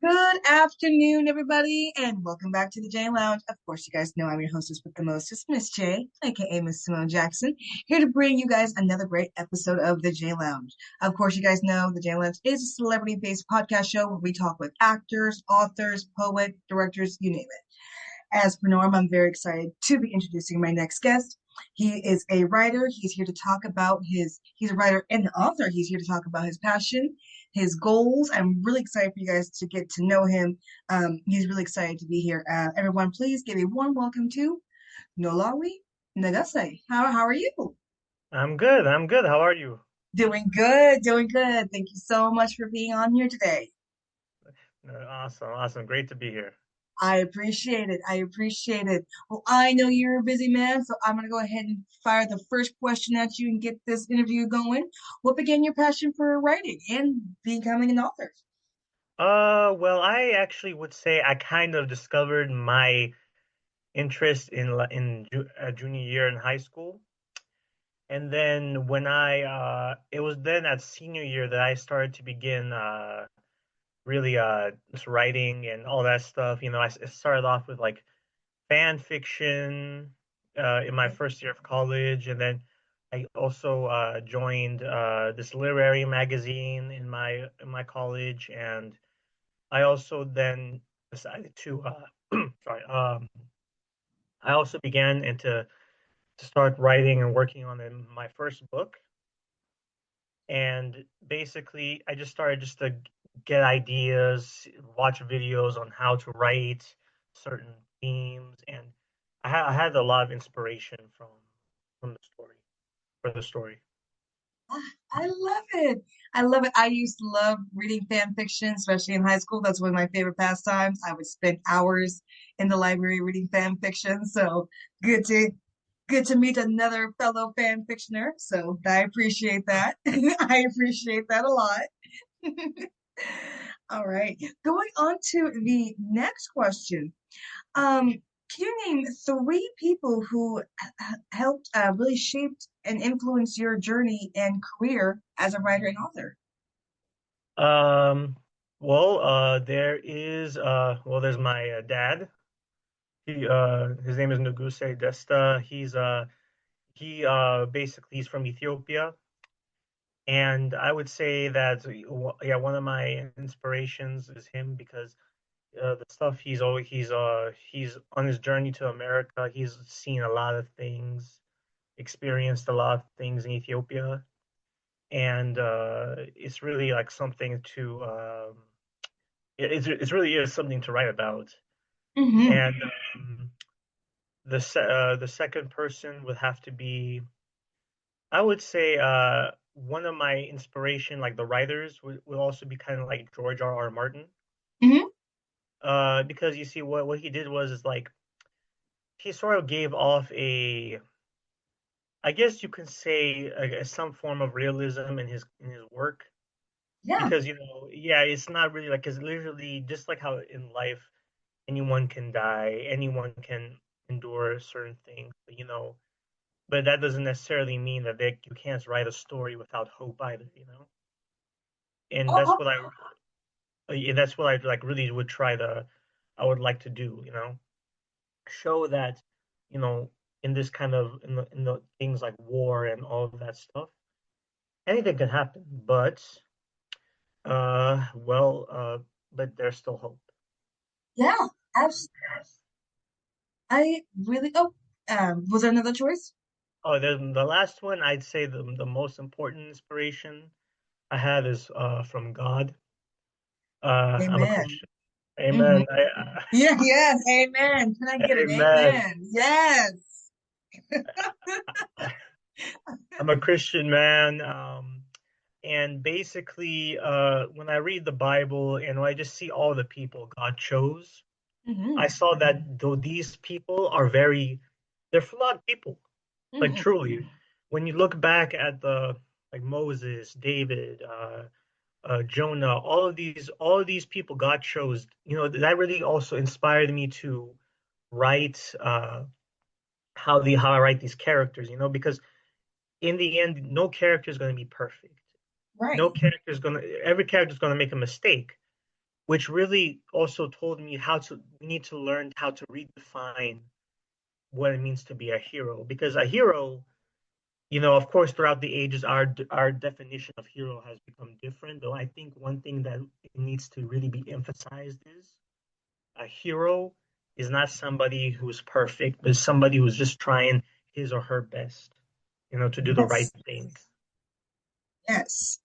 Good afternoon, everybody, and welcome back to the J Lounge. Of course, you guys know I'm your hostess with the mostest, Miss J, aka Miss Simone Jackson, here to bring you guys another great episode of the J Lounge. Of course, you guys know the J Lounge is a celebrity-based podcast show where we talk with actors, authors, poets, directors, you name it. As per norm, I'm very excited to be introducing my next guest. He is a writer. He's here to talk about he's a writer and an author. He's here to talk about his passion, his goals. I'm really excited for you guys to get to know him. He's really excited to be here. Everyone, please give a warm welcome to Nolawi Negussie. How are you? I'm good. I'm good. How are you? Doing good, doing good. Thank you so much for being on here today. Awesome. Awesome. Great to be here. I appreciate it. I appreciate it. Well, I know you're a busy man, so I'm going to go ahead and fire the first question at you and get this interview going. What began your passion for writing and becoming an author? Well, I actually would say I kind of discovered my interest in junior year in high school, and then it was then at senior year that I started to begin really just writing and all that stuff. I started off with like fan fiction in my first year of college, and then I also joined this literary magazine in my college, and I also then decided to sorry I also began to start writing and working on my first book, and basically I just started just to get ideas, watch videos on how to write certain themes, and I had a lot of inspiration from the story for the story. I love it. I love it. I used to love reading fan fiction, especially in high school. That's one of my favorite pastimes. I would spend hours in the library reading fan fiction. So good to good to meet another fellow fan fictioner. So I appreciate that. I appreciate that a lot. All right. Going on to the next question. Um, can you name three people who helped really shaped and influenced your journey and career as a writer and author? Um, there's my dad. His name is Negussie Desta. He basically he's from Ethiopia, and I would say that yeah, one of my inspirations is him because the stuff he's on his journey to America. He's seen a lot of things, experienced a lot of things in Ethiopia, and it's really like something to it's really is something to write about. Hmm. And the second person would have to be, I would say, one of my inspiration, like the writers, would also be kind of like George R. R. Martin. Hmm. Because you see, what he did was is like he sort of gave off I guess you can say, some form of realism in his work. Yeah. Because yeah, it's not really like, because literally just like how in life anyone can die, anyone can endure certain things, but that doesn't necessarily mean that you can't write a story without hope either. And Oh, that's what I like really would I would like to do. Show that, you know, in this kind of in the things like war and all of that stuff, anything can happen, well, but there's still hope. yeah. Absolutely. I really. Oh, was there another choice? Oh, the last one, I'd say the most important inspiration I have is from God. I'm a Amen. Christian. Hmm. Amen. Yeah. Yes. Amen. Can I get an Amen. amen? Yes. I'm a Christian man. And basically, when I read the Bible and when I just see all the people God chose, I Hmm. saw that though these people they're flawed people. Like Hmm. truly, when you look back at like Moses, David, Jonah, all of these people God chose, that really also inspired me to write how I write these characters, because in the end, no character is going to be perfect. Right. Every character is going to make a mistake, which really also told me how to we need to learn how to redefine what it means to be a hero. Because a hero, of course, throughout the ages, our definition of hero has become different. Though I think one thing that needs to really be emphasized is a hero is not somebody who's perfect, but somebody who's just trying his or her best, to do the right Yes, thing. yes.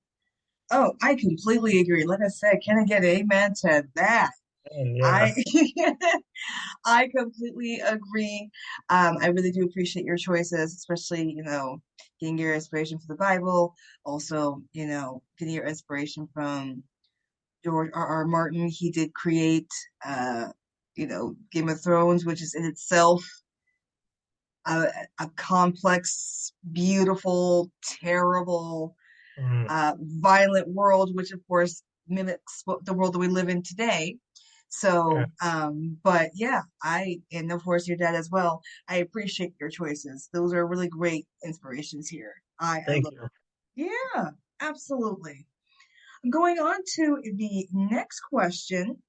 Oh, I completely agree. Like I said, can I get an amen to that? And I yeah, I completely agree. I really do appreciate your choices, especially, getting your inspiration from the Bible. Also, getting your inspiration from George R. R. Martin. He did create, Game of Thrones, which is in itself a, a complex, beautiful, terrible, mm, violent world, which of course mimics the world that we live in today. yeah. So, but yeah, and of course your dad as well. I appreciate your choices. Those are really great inspirations here. I Thank love. you. Yeah, absolutely. Going on to the next question.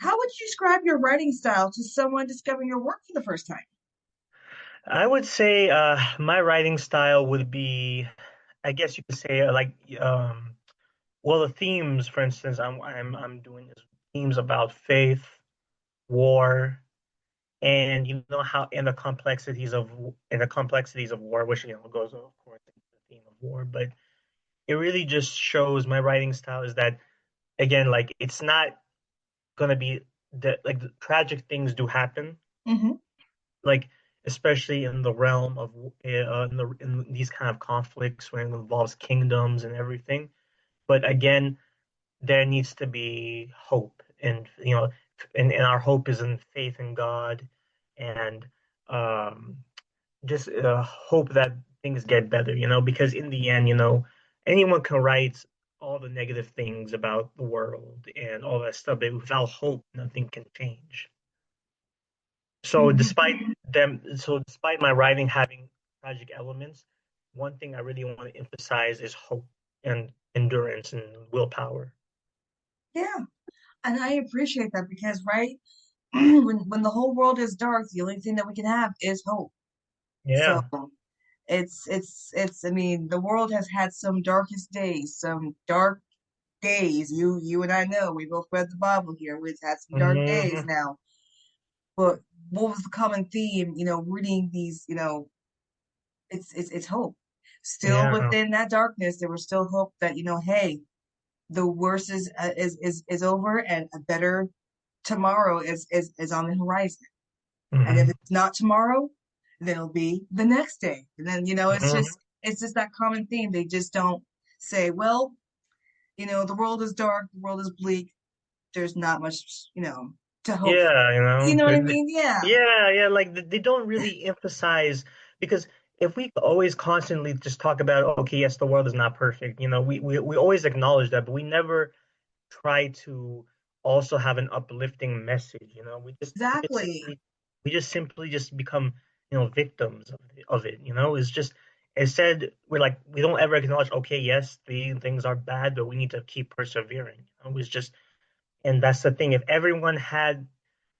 How would you describe your writing style to someone discovering your work for the first time? I would say my writing style would be, I guess you could say, well, the themes, for instance, I'm doing is themes about faith, war, and how in the complexities of war, which goes of course into the theme of war, but it really just shows my writing style is that, again, like it's not gonna be that, like, the tragic things do happen, Hmm. like especially in the realm of in these kind of conflicts when it involves kingdoms and everything. But again, there needs to be hope, and and our hope is in faith in God, and um, just hope that things get better. Because in the end, anyone can write all the negative things about the world and all that stuff, but without hope, nothing can change. So despite my writing having tragic elements, one thing I really want to emphasize is hope and endurance and willpower. Yeah, and I appreciate that because, right, when the whole world is dark, the only thing that we can have is hope. So Yeah. it's I mean, the world has had some darkest days, some dark days. You and I know we both read the Bible here. We've had some dark days Hmm. now. But what was the common theme, reading these, it's hope. Still Yeah. within that darkness, there was still hope that, hey, the worst is over and a better tomorrow is on the horizon. And if Hmm. it's not tomorrow, then it'll be the next day. And then, Hmm. it's just that common theme. They just don't say, well, the world is dark, the world is bleak, there's not much, to hope for. Yeah, You know what I mean? Yeah. yeah, yeah, like they don't really emphasize, because if we always constantly just talk about, okay, yes, the world is not perfect, we always acknowledge that, but we never try to also have an uplifting message. Exactly. We just simply just become, victims of it. It's just, instead we're like, we don't ever acknowledge, okay, yes, the things are bad, but we need to keep persevering. It's just, and that's the thing. If everyone had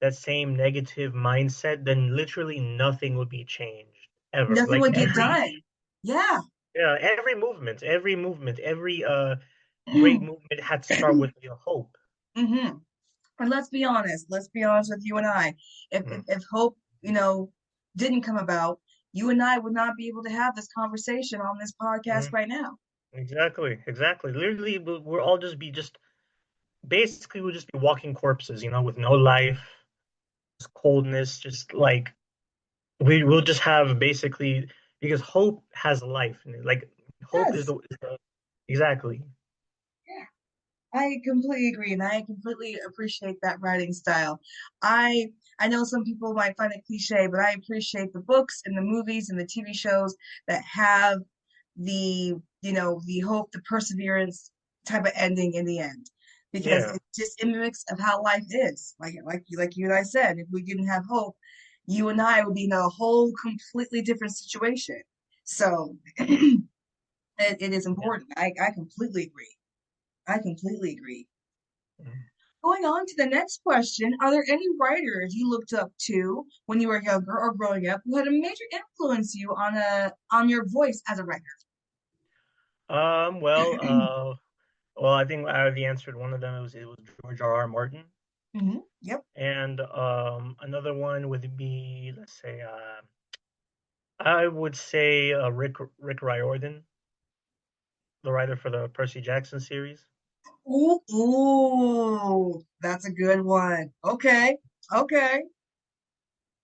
that same negative mindset, then literally nothing would be changed ever. Nothing Like would get done. Yeah. yeah, every great movement had to start with your hope. Hmm. And let's be honest. Let's be honest with you and I. If hope, didn't come about, you and I would not be able to have this conversation on this podcast Mm-hmm. right now. Exactly, exactly. Literally, we'll all just be just basically we'll just be walking corpses, with no life, just coldness, just like we will just have basically, because hope has life in it. Like hope Yes. is the exactly. Yeah. I completely agree, and I completely appreciate that writing style. I I know some people might find it cliche, but I appreciate the books and the movies and the TV shows that have the hope, the perseverance type of ending in the end, because Yeah, it just it mimics of how life is. Like you and I said, if we didn't have hope, you and I would be in a whole completely different situation. So it is yeah. important. I completely agree. I completely agree. Going on to the next question, are there any writers you looked up to when you were younger or growing up who had a major influence you on your voice as a writer? Um, well, uh, well, I think I already answered one of them. It was George R. R. Martin, Yep. and another one would be, let's say, I would say Rick Riordan, the writer for the Percy Jackson series, Ooh, that's a good one. Okay. Okay.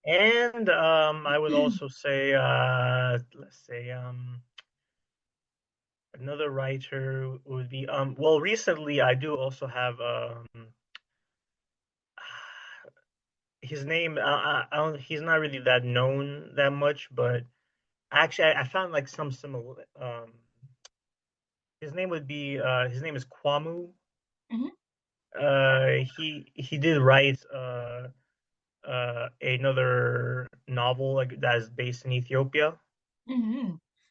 and I would also say, let's say, another writer would be well, recently I do also have his name. I don't, he's not really that known that much, but actually I found like some similar. His name is Kwamu. hmm He did write another novel like that is based in Ethiopia. hmm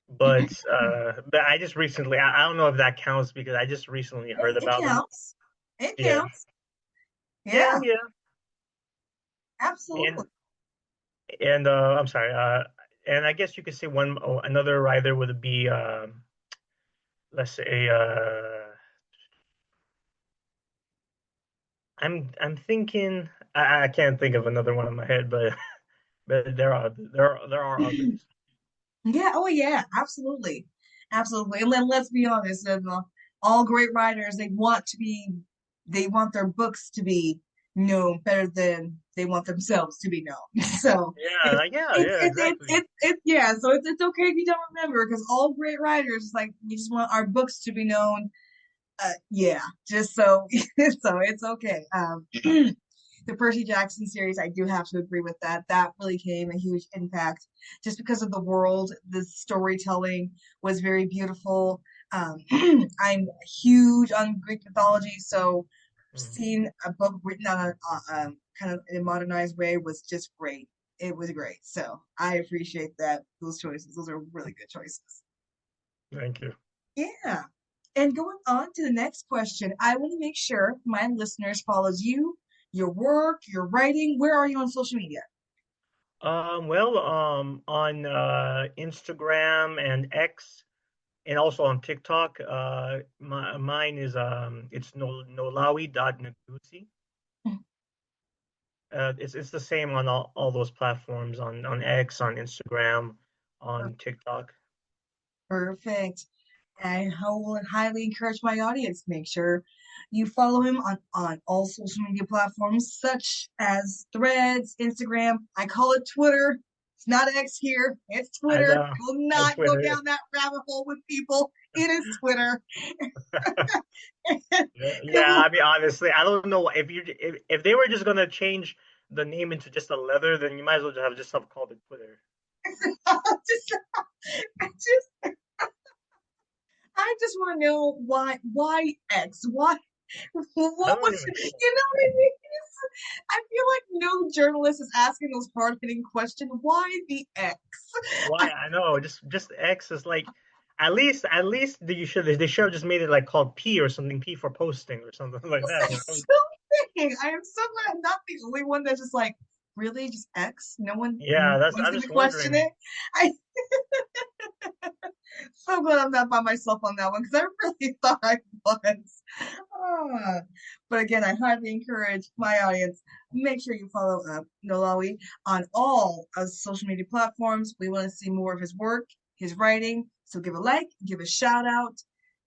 But I just recently, I don't know if that counts because I just recently heard It about him. counts. It Yeah, counts. yeah, Yeah, yeah. absolutely. And I'm sorry. And I guess you could say another writer would be let's say I'm thinking I can't think of another one in my head, but but there are others. Yeah, oh yeah, absolutely. Absolutely. And then let's be honest, all great writers, they want their books to be known better than they want themselves to be known. So Yeah, yeah, yeah, exactly. yeah, so it's okay if you don't remember because all great writers, like, we just want our books to be known. Yeah, just so, so it's okay. The Percy Jackson series, I do have to agree with that. That really came a huge impact just because of the world. The storytelling was very beautiful. I'm huge on Greek mythology, so Mhm. seeing a book written on kind of in a modernized way was just great. It was great. So I appreciate that, those choices. Those are really good choices. Thank you. Yeah. And going on to the next question, I want to make sure my listeners follows you, your work, your writing. Where are you on social media? On Instagram and X, and also on TikTok. Mine is it's Nolawi.Negussie. It's the same on all those platforms on X, on Instagram, on TikTok. Perfect. I will highly encourage my audience to make sure you follow him on all social media platforms such as Threads, Instagram. I call it Twitter. It's not X here. It's I Twitter. know I will on not go Twitter. down that rabbit hole with people. It is Twitter. Yeah, And yeah. I mean, honestly, I don't know if they were just gonna change the name into just a letter, then you might as well just have called it Twitter. just, I just, I just want to know why X? Why? What I don't was, even know you know what I mean? I feel like no journalist is asking those hard hitting questions. Why the X? why. I know just X is like at least they should have just made it like called P or something, P for posting or something like that. You know? Something. I am so glad I'm not the only one that's just like, really, just X. No Yeah, that's one's I'm gonna just question wondering. it. I so glad I'm not by myself on that one because I really thought I was. Ah. But again, I highly encourage my audience, make sure you follow Nolawi on all of social media platforms. We want to see more of his work, his writing. So give a like, give a shout out,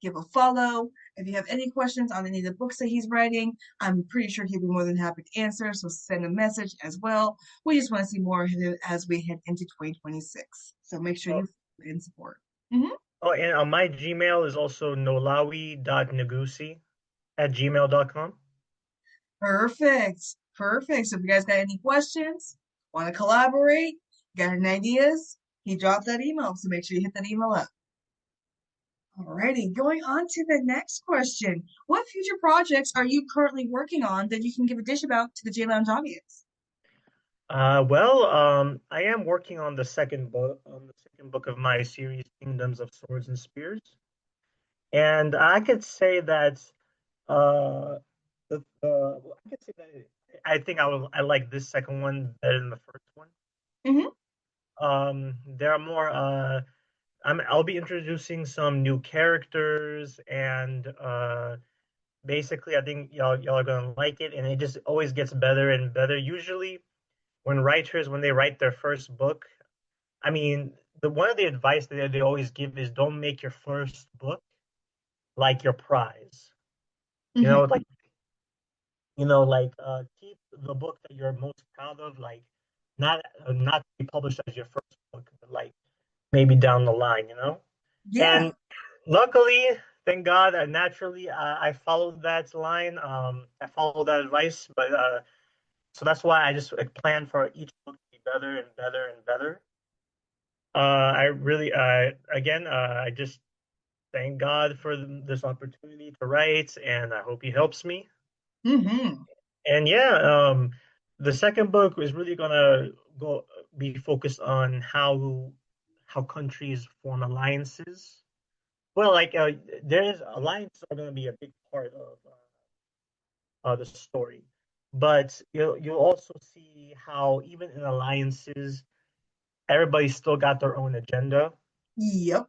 give a follow. If you have any questions on any of the books that he's writing, I'm pretty sure he'll be more than happy to answer. So send a message as well. We just want to see more of him as we head into 2026. So make sure Oh, you follow and support. Mhm. oh, and my Gmail is also nolawi.negussie@gmail.com. Perfect. Perfect. So if you guys got any questions, want to collaborate, got any ideas, he dropped that email. So make sure you hit that email up. Alrighty, going on to the next question. What future projects are you currently working on that you can give a dish about to the J Lounge audience? I am working on the second book of my series, Kingdoms of Swords and Spears, and I could say that uh, I can say that I think I like this second one better than the first one. Hmm. There are more. I'll be introducing some new characters, and basically, I think y'all are gonna like it, and it just always gets better and better. Usually, when they write their first book, I mean, the one of the advice that they always give is don't make your first book like your prize. You Hmm. know, like keep the book that you're most proud of, like not to be published as your first book, but like maybe down the line, you know. Yeah. And luckily, thank God, naturally, I followed that line. I followed that advice, but so that's why I just plan for each book to be better and better and better. I really, again, I just thank God for this opportunity to write, and I hope He helps me. Hmm. And yeah, the second book is really gonna go be focused on how countries form alliances. Well, like there is alliances are gonna be a big part of the story, but you'll also see how even in alliances, everybody's still got their own agenda. Yep.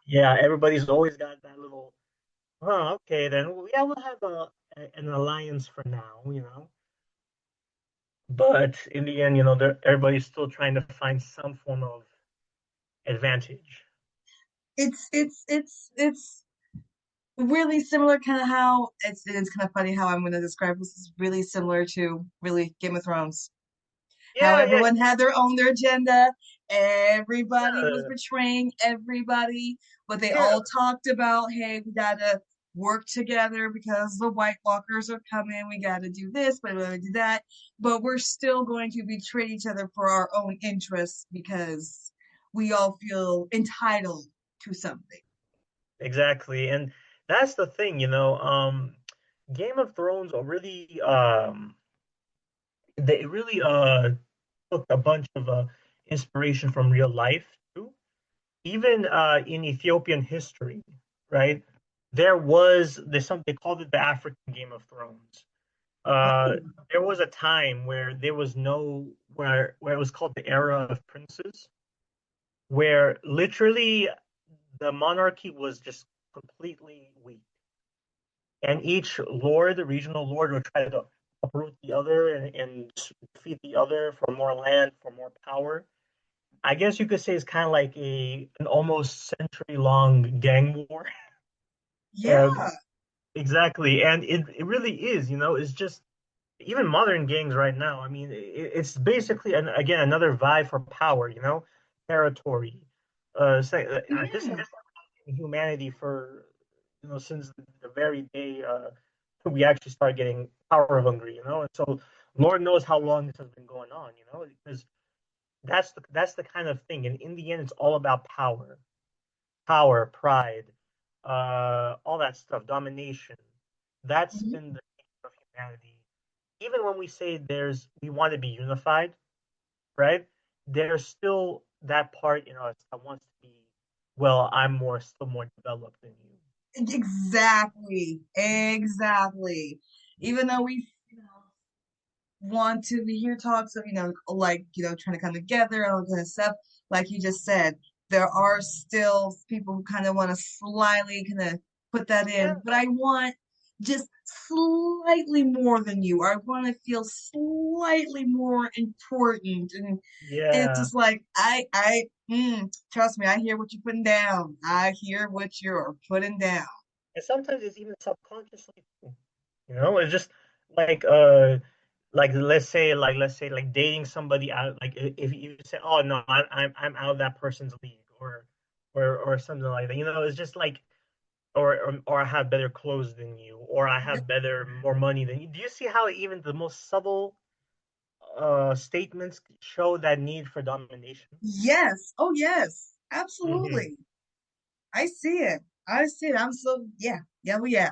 Yeah, everybody's always got that little. Okay, then yeah, we'll have an alliance for now, you know. But in the end, everybody's still trying to find some form of advantage. It's really similar, kind of how it's kind of funny how I'm going to describe this is really similar to really Game of Thrones. How Yeah, yeah, everyone had their agenda, everybody was yeah, betraying everybody, but they yeah. all talked about, hey, we gotta work together because the White Walkers are coming. We gotta do this, but we gotta do that. But we're still going to betray each other for our own interests because we all feel entitled to something. Exactly. And that's the thing, Game of Thrones are really they really took a bunch of inspiration from real life too. Even in Ethiopian history, right? There's something they called it the African Game of Thrones. Uh, Oh, there was a time where there was no where it was called the era of princes, where literally the monarchy was just completely weak, and each lord, the regional lord, would try to uproot the other and defeat the other for more land, for more power. I guess you could say it's kind of like a an almost century long gang war. yeah. Exactly, and it really is. It's just even modern gangs right now. I mean, it's basically again another vie for power. Territory. This Mhm. has been humanity for since the very day we actually started getting power hungry. And so Lord knows how long this has been going on. Because that's the kind of thing, and in the end, it's all about power, pride, all that stuff, domination. That's Mhm. been the nature of humanity. Even when we say we want to be unified, right? There's still that part in us that wants to be, well, still more developed than you. Exactly. Exactly. Even though we, want to hear talks of, like, trying to come together and all that kind of stuff. Like you just said, there are still people who kind of want to slightly kind of put that Yeah, in, but I want just slightly more than you. I want to feel slightly more important. And it's yeah. just like, trust me, I hear what you're putting down. I hear what you're putting down. And sometimes it's even subconsciously, it's just like let's say like dating somebody out, like if you say, oh no, I'm out of that person's league, or something like that. It's just like, or I have better clothes than you, or I have better more money than you. Do you see how even the most subtle statements show that need for domination? Yes. Oh, yes. Hmm. Absolutely. I see it. I see it. I'm so, yeah. Yeah, well, yeah.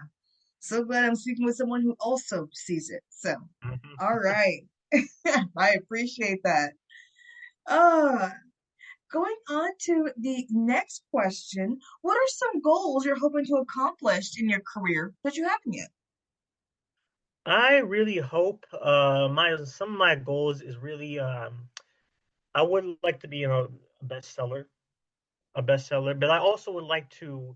So glad I'm speaking with someone who also sees it. So, all Hmm. right. I appreciate that. Uh, Going on to the next question. What are some goals you're hoping to accomplish in your career that you haven't yet? I really hope my some of my goals is really I would like to be a bestseller, but I also would like to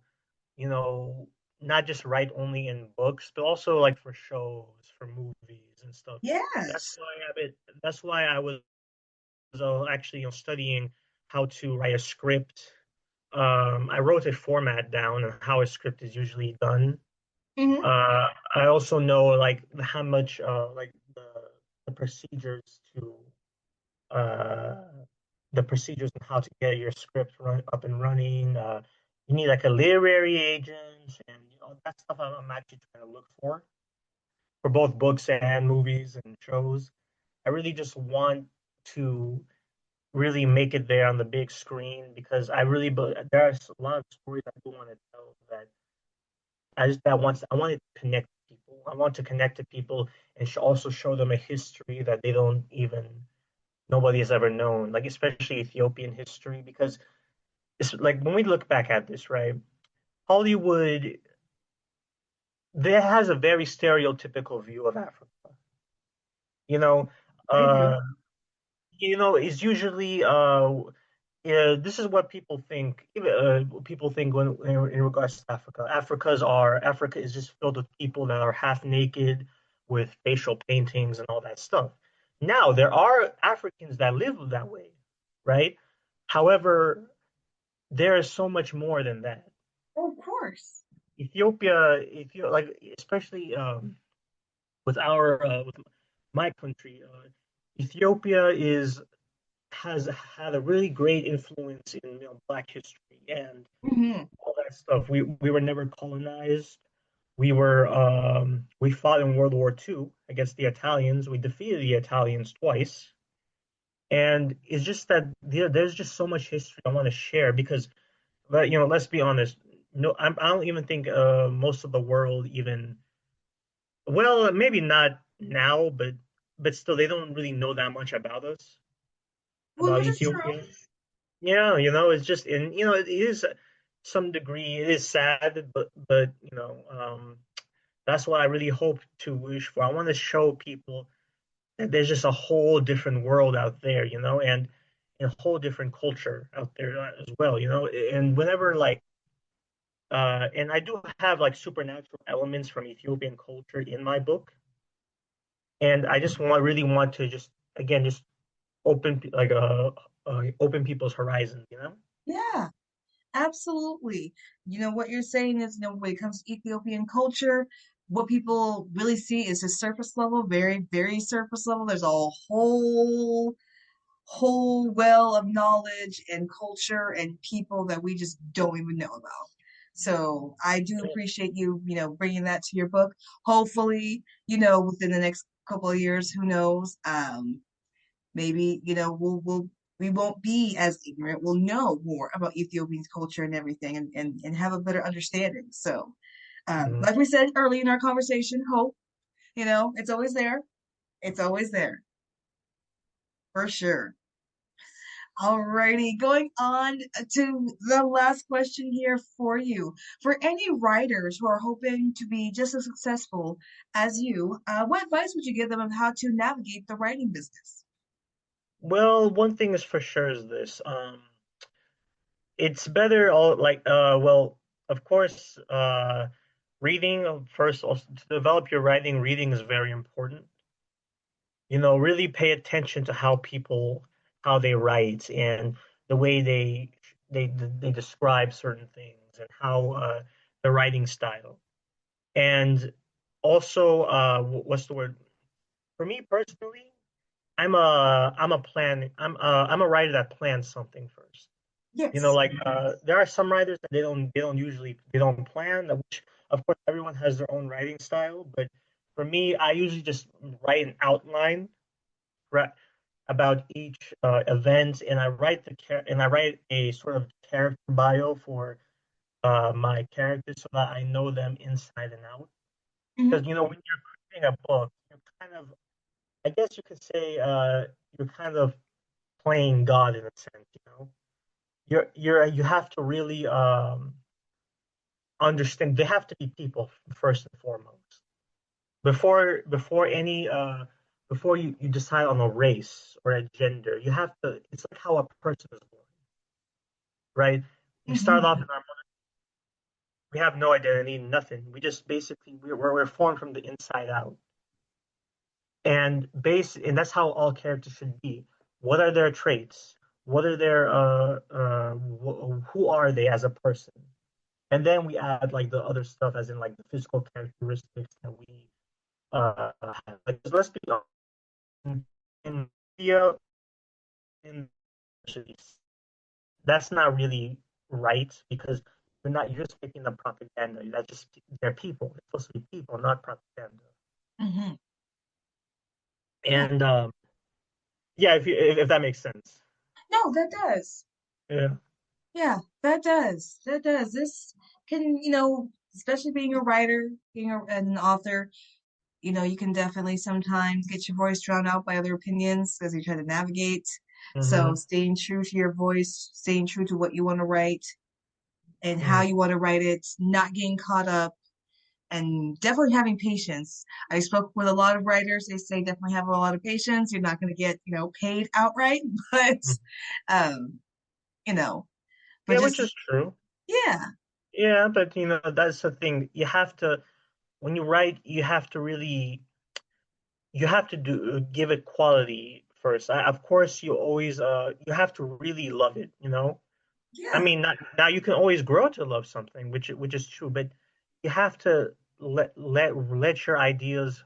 you know not just write only in books, but also like for shows, for movies and stuff. That's Yes. why that's why I was actually studying how to write a script. I wrote a format down and how a script is usually done. Hmm. I also know like how much like the procedures to uh the procedures and how to get your script up and running. You need like a literary agent and that stuff I'm actually trying to look for both books and movies and shows. I really just want to really make it there on the big screen because there's a lot of stories I do want to tell that I want to connect people. I want to connect to people and also show them a history that they don't even nobody has ever known, like especially Ethiopian history, because it's like when we look back at this, right? Hollywood there has a very stereotypical view of Africa. You know, They do. uh, it's usually yeah, this is what people think. People think when in regards to Africa. Africa is just filled with people that are half naked, with facial paintings and all that stuff. Now there are Africans that live that way, right? However, there is so much more than that. Of course. Ethiopia, if you like, especially with my country, Ethiopia is has had a really great influence in Black history and Hmm. all that stuff. We were never colonized. We fought in World War II against the Italians. We defeated the Italians twice, and it's just that there's just so much history I want to share because, but let's be honest. No, I don't even think most of the world even well, maybe not now, but still, they don't really know that much about us, Well, about which is true. Ethiopia. Yeah, it's just and it is some degree it is sad, but that's what I really hope to wish for. I want to show people that there's just a whole different world out there, and a whole different culture out there as well, and whenever like and I do have like supernatural elements from Ethiopian culture in my book, and I just really want to just again just open people's horizons, Yeah. Absolutely. What you're saying is, when it comes to Ethiopian culture, what people really see is the surface level, very, very surface level. There's a whole well of knowledge and culture and people that we just don't even know about. So I do appreciate you, bringing that to your book. Hopefully, within the next couple of years, who knows? Maybe we won't be as ignorant. We'll know more about Ethiopian culture and everything, and have a better understanding. So, Mhm. like we said early in our conversation, hope, it's always there. It's always there for sure. Alrighty, going on to the last question here for you. For any writers who are hoping to be just as successful as you, what advice would you give them on how to navigate the writing business? Well, one thing is for sure is this. It's better all like well, of course, reading first also, to develop your writing, reading is very important. Really pay attention to how they write and the way they describe certain things and how the writing style. And also what's the word? For me personally, I'm a writer that plans something first. Yes. Like there are some writers that they don't plan, which of course everyone has their own writing style, but for me, I usually just write an outline right, about each event, and I write a sort of character bio for my characters so that I know them inside and out. Hmm. Because when you're creating a book, you're kind of, I guess you could say, you're kind of playing God in a sense. You have to really understand. They have to be people first and foremost. before any before you decide on a race or a gender, you have to. It's like how a person is born, right? We start off Hmm. in our we have no identity, nothing. We just basically we're formed from the inside out, and that's how all characters should be. What are their traits? What are their who are they as a person? And then we add like the other stuff, as in like the physical characteristics that we have. Like, let's be honest, in media, in that's not really right because you're just making the propaganda. That's just they're people. It's supposed to be people, not propaganda. Hmm. Yeah. And yeah, if that makes sense. No, that does. Yeah. Yeah, that does. That does. This can, especially being a writer, an author, you can definitely sometimes get your voice drowned out by other opinions as you try to navigate. So Hmm. staying true to your voice, staying true to what you want to write and how Yeah. you want to write it, not getting caught up, and definitely having patience. I spoke with a lot of writers. They say definitely have a lot of patience. You're not going to get, paid outright, but, um, you know, but Yeah, which just, is true. yeah, Yeah, but that's the thing. You have to when you write, you have to do give it quality first. Of course, you have to really love it. I yeah, mean, not, now you can always grow to love something, which is true, but you have to let your ideas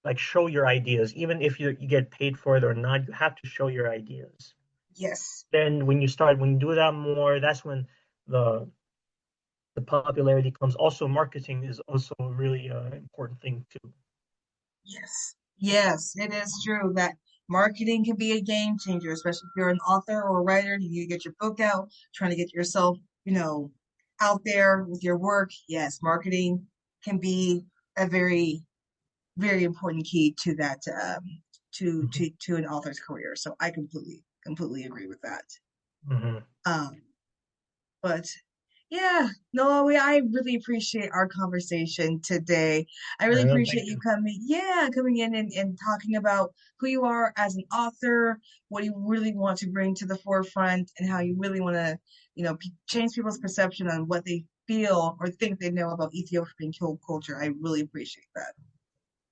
like show your ideas, even if you get paid for it or not. You have to show your ideas. yes. Then when you do that more, that's when the the popularity comes. Also, marketing is also a really important thing too. Yes. Yes, it is true that marketing can be a game changer, especially if you're an author or a writer. You need to get your book out, trying to get yourself, out there with your work. Yes, marketing can be a very, very important key to that, to an author's career. So I completely, completely agree with that. Hmm. Um, but yeah, no, I really appreciate our conversation today. I really appreciate Thank you you. coming in and talking about who you are as an author, what you really want to bring to the forefront, and how you really want to, change people's perception on what they feel or think they know about Ethiopian culture. I really appreciate that.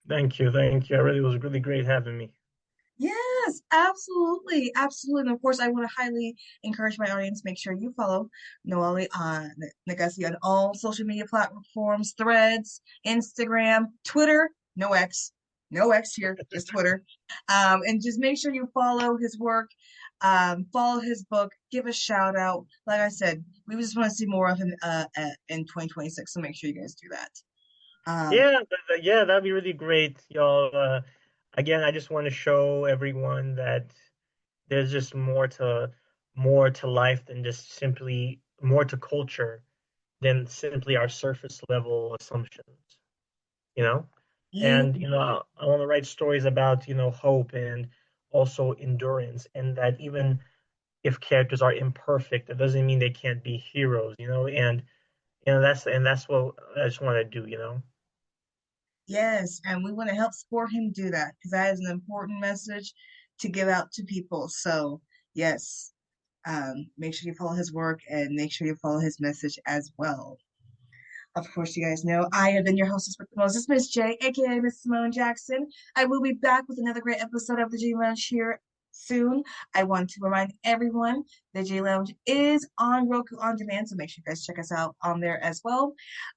Thank you. Thank you. It was really great having me. Yes, absolutely, absolutely. And of course, I want to highly encourage my audience. Make sure you follow Nolawi Negussie on all social media platforms: Threads, Instagram, Twitter. No X, no X here, just Twitter. And just make sure you follow his work, follow his book, give a shout out. Like I said, we just want to see more of him in 2026. So make sure you guys do that. Um, Yeah, yeah, that'd be really great, y'all. Again, I just want to show everyone that there's just more to life than just simply more to culture than simply our surface level assumptions. You know, yeah, and I want to write stories about hope and also endurance, and that even if characters are imperfect, that doesn't mean they can't be heroes. And that's what I just want to do. yes, and we want to help support him do that because that is an important message to give out to people. So, yes, make sure you follow his work and make sure you follow his message as well. Of course, you guys know I have been your hostess with the Moses, Miss J, aka Miss Simone Jackson. I will be back with another great episode of the J Lounge here soon. I want to remind everyone the J Lounge is on Roku on demand, so make sure you guys check us out on there as well.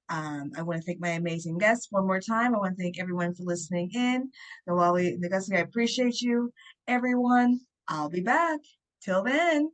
I want to thank my amazing guests one more time. I want to thank everyone for listening in. Nolawi Negussie, I appreciate you. Everyone, I'll be back. Till then.